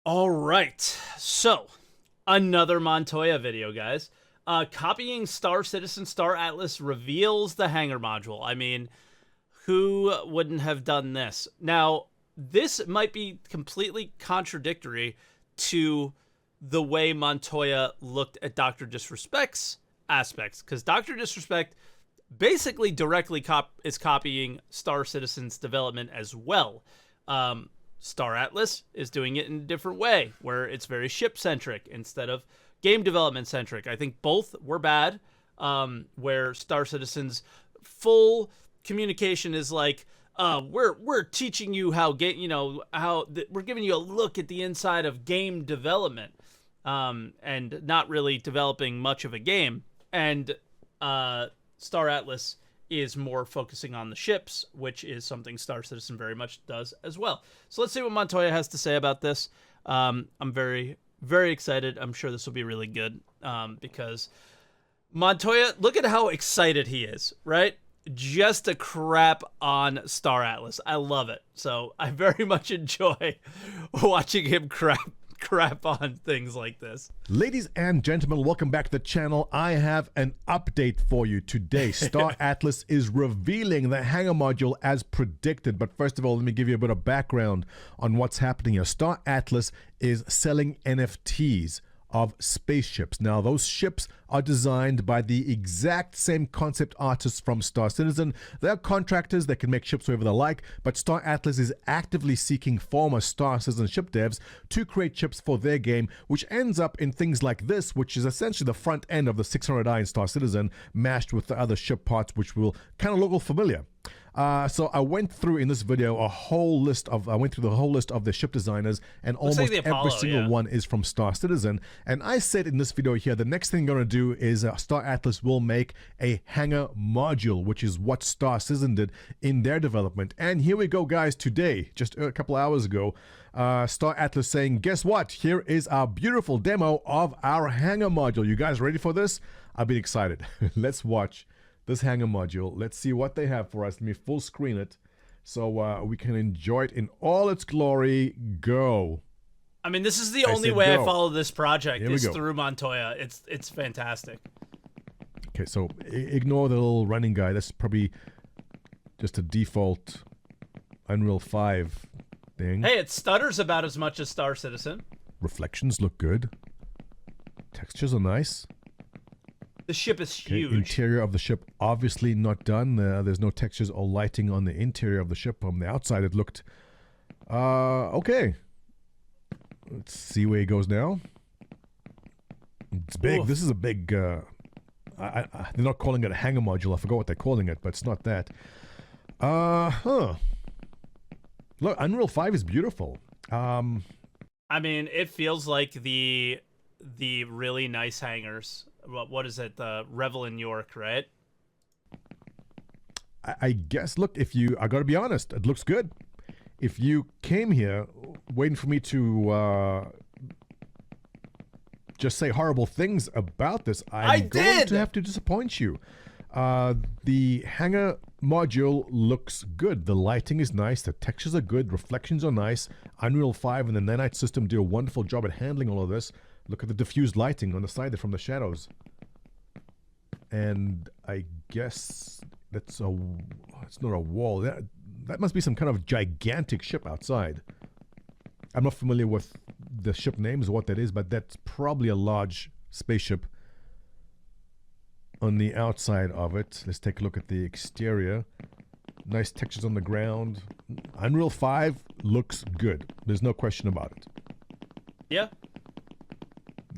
All right, so another Montoya video, guys. Copying Star Citizen Star Atlas reveals the Hanger module. I mean, who wouldn't have done this? Now, this might be completely contradictory to the way Montoya looked at Dr. Disrespect's aspects, because Dr. Disrespect basically directly is copying Star Citizen's development as well. Star Atlas is doing it in a different way, where it's very ship-centric instead of game development-centric. I think both were bad, where Star Citizen's full communication is like, we're teaching you how we're giving you a look at the inside of game development, and not really developing much of a game. And Star Atlas is more focusing on the ships, which is something Star Citizen very much does as well. So let's see what Montoya has to say about this. I'm very, very excited. I'm sure this will be really good, because Montoya, look at how excited he is, right? Just to crap on Star Atlas. I love it. So I very much enjoy watching him crap on things like this. Ladies and gentlemen, welcome back to the channel. I have an update for you today. Star Atlas is revealing the Hanger module as predicted. But first of all, let me give you a bit of background on what's happening here. Star Atlas is selling NFTs of spaceships. Now, those ships are designed by the exact same concept artists from Star Citizen. They're contractors that can make ships wherever they like, but Star Atlas is actively seeking former Star Citizen ship devs to create ships for their game, which ends up in things like this, which is essentially the front end of the 600i in Star Citizen, mashed with the other ship parts, which will kind of look familiar. So I went through in this video I went through the whole list of the ship designers, and Looks almost like the Apollo, every single one is from Star Citizen. And I said in this video here, the next thing I'm going to do is Star Atlas will make a Hanger module, which is what Star Citizen did in their development. And here we go, guys. Today, just a couple hours ago, Star Atlas saying, guess what? Here is our beautiful demo of our Hanger module. You guys ready for this? I've been excited. Let's watch this Hanger module. Let's see what they have for us. Let me full screen it so we can enjoy it in all its glory. Go. I mean, this is the only way go. I follow this project is go. through Montoya. It's fantastic. Okay, so ignore the little running guy. That's probably just a default Unreal 5 thing. Hey, it stutters about as much as Star Citizen. Reflections look good. Textures are nice. The ship is huge. Okay, interior of the ship obviously not done. There's no textures or lighting on the interior of the ship. From the outside it looked okay. Let's see where he goes now. It's big. Oof. This is a big they're not calling it a Hanger module. I forgot what they're calling it, but it's not that. Look, Unreal 5 is beautiful. I mean, it feels like the really nice hangars. What is it? The Revel in York, right? I guess, look, I gotta be honest, it looks good. If you came here waiting for me to just say horrible things about this, I'm going to have to disappoint you. The Hanger module looks good. The lighting is nice. The textures are good. Reflections are nice. Unreal 5 and the Nanite system do a wonderful job at handling all of this. Look at the diffused lighting on the side there from the shadows. And I guess it's not a wall. That must be some kind of gigantic ship outside. I'm not familiar with the ship names or what that is, but that's probably a large spaceship on the outside of it. Let's take a look at the exterior. Nice textures on the ground. Unreal 5 looks good. There's no question about it. Yeah.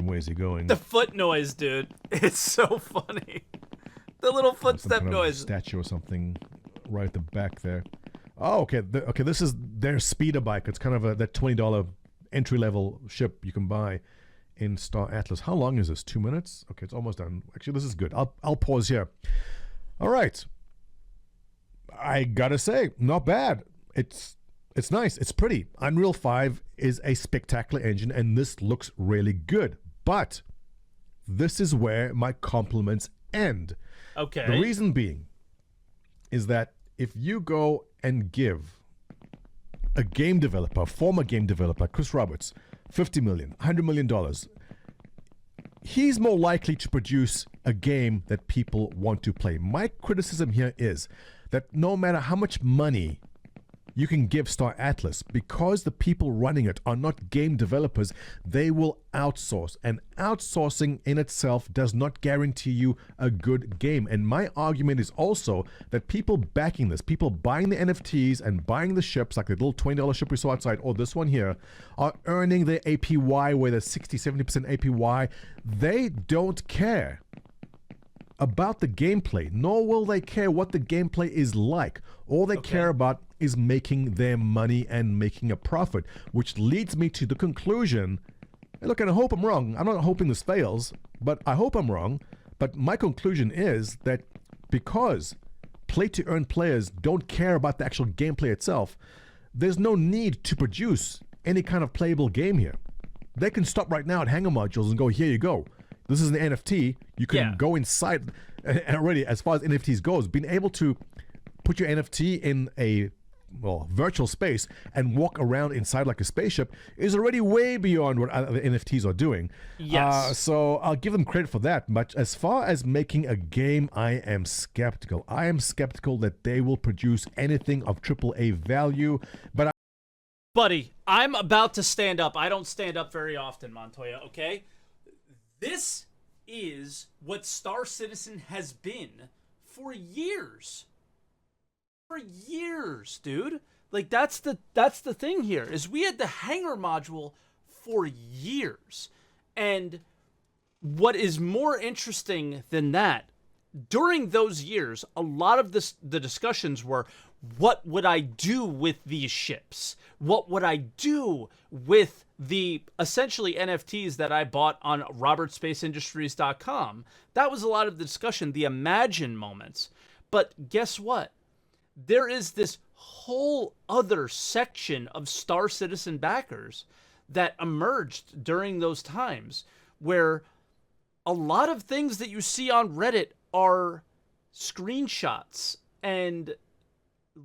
Where's he going? The foot noise, dude. It's so funny. The little footstep noise. Statue or something right at the back there. Oh, okay. Okay, this is their speeder bike. It's kind of that $20 entry-level ship you can buy in Star Atlas. How long is this? 2 minutes? Okay, it's almost done. Actually, this is good. I'll pause here. All right. I gotta say, not bad. It's nice. It's pretty. Unreal 5 is a spectacular engine, and this looks really good. But this is where my compliments end. Okay. The reason being is that if you go and give a game developer, former game developer, Chris Roberts, $50 million, $100 million. He's more likely to produce a game that people want to play. My criticism here is that no matter how much money you can give Star Atlas, because the people running it are not game developers, they will outsource. And outsourcing in itself does not guarantee you a good game. And my argument is also that people backing this, people buying the NFTs and buying the ships, like the little $20 ship we saw outside, or this one here, are earning their APY, where there's 60-70% APY. They don't care about the gameplay, nor will they care what the gameplay is like. All they care about is making their money and making a profit, which leads me to the conclusion. And look, and I hope I'm wrong. I'm not hoping this fails, but I hope I'm wrong. But my conclusion is that because play-to-earn players don't care about the actual gameplay itself, there's no need to produce any kind of playable game here. They can stop right now at Hanger Modules and go, here you go. This is an NFT. You can go inside. And already, as far as NFTs goes, being able to put your NFT in a virtual space and walk around inside like a spaceship is already way beyond what other NFTs are doing. Yes. So I'll give them credit for that. But as far as making a game, I am skeptical. I am skeptical that they will produce anything of AAA value. But Buddy, I'm about to stand up. I don't stand up very often, Montoya, okay? This is what Star Citizen has been for years. For years, dude. Like, that's the thing here, is we had the Hanger module for years. And what is more interesting than that, during those years, a lot of the discussions were, what would I do with these ships? What would I do with the essentially NFTs that I bought on robertspaceindustries.com? That was a lot of the discussion, the imagine moments. But guess what? There is this whole other section of Star Citizen backers that emerged during those times, where a lot of things that you see on Reddit are screenshots and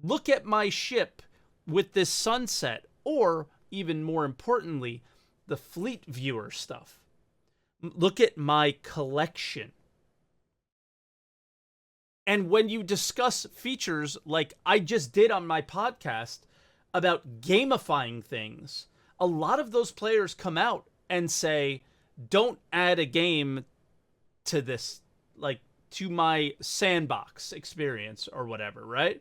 look at my ship with this sunset, or even more importantly, the fleet viewer stuff. Look at my collection. And when you discuss features like I just did on my podcast about gamifying things, a lot of those players come out and say, don't add a game to this, like, to my sandbox experience or whatever, right?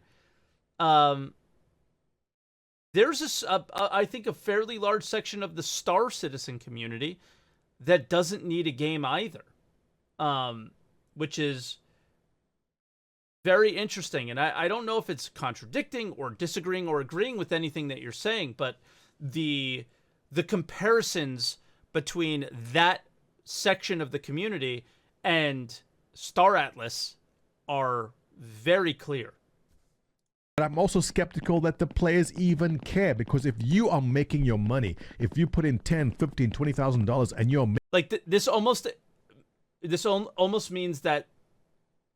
There's I think a fairly large section of the Star Citizen community that doesn't need a game either, which is very interesting. And I don't know if it's contradicting or disagreeing or agreeing with anything that you're saying, but the comparisons between that section of the community and Star Atlas are very clear. But I'm also skeptical that the players even care, because if you are making your money, if you put in $10,000, $15,000, $20,000 and you're like this almost means that,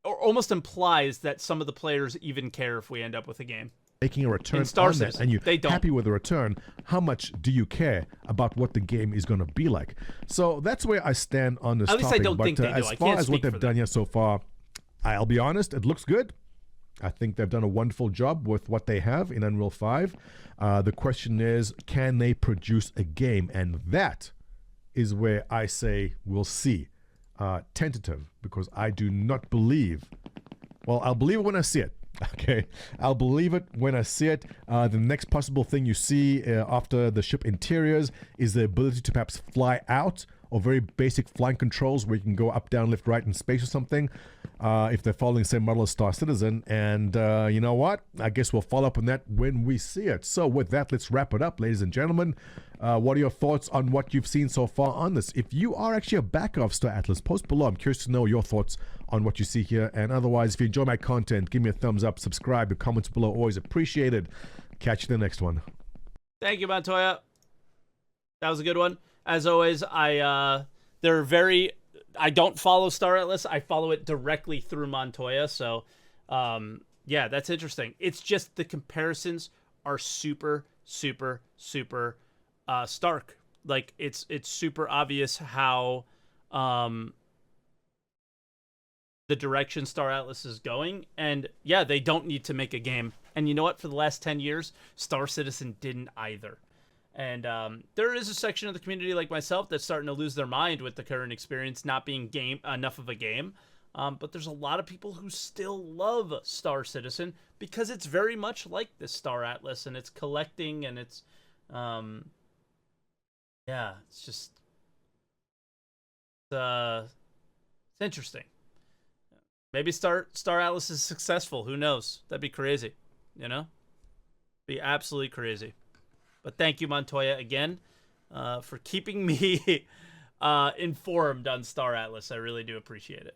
or almost implies that some of the players even care if we end up with a game making a return in Star on Citizen, that, and they you're don't. happy with the return, how much do you care about what the game is going to be like? So that's where I stand on this At least topic. I don't think they do. As I far can't as what speak they've for done them. here so far, I'll be honest, it looks good. I think they've done a wonderful job with what they have in Unreal 5. The question is, can they produce a game? And that is where I say we'll see. Tentative, because I do not believe. Well, I'll believe it when I see it. Okay, I'll believe it when I see it. The next possible thing you see after the ship interiors is the ability to perhaps fly out, or very basic flying controls where you can go up, down, left, right in space or something, if they're following the same model as Star Citizen. And you know what? I guess we'll follow up on that when we see it. So with that, let's wrap it up, ladies and gentlemen. What are your thoughts on what you've seen so far on this? If you are actually a backer of Star Atlas, post below. I'm curious to know your thoughts on what you see here. And otherwise, if you enjoy my content, give me a thumbs up, subscribe. Your comments below, always appreciated. Catch you in the next one. Thank you, Montoya. That was a good one. As always, I don't follow Star Atlas. I follow it directly through Montoya. So, yeah, that's interesting. It's just the comparisons are super, super, super stark. Like it's super obvious how the direction Star Atlas is going, and yeah, they don't need to make a game. And you know what? For the last 10 years, Star Citizen didn't either. And there is a section of the community like myself that's starting to lose their mind with the current experience not being enough of a game. But there's a lot of people who still love Star Citizen because it's very much like this Star Atlas, and it's collecting, and it's yeah, it's just it's interesting. Maybe Star Atlas is successful. Who knows? That'd be crazy. You know? Be absolutely crazy. But thank you, Montoya, again, for keeping me informed on Star Atlas. I really do appreciate it.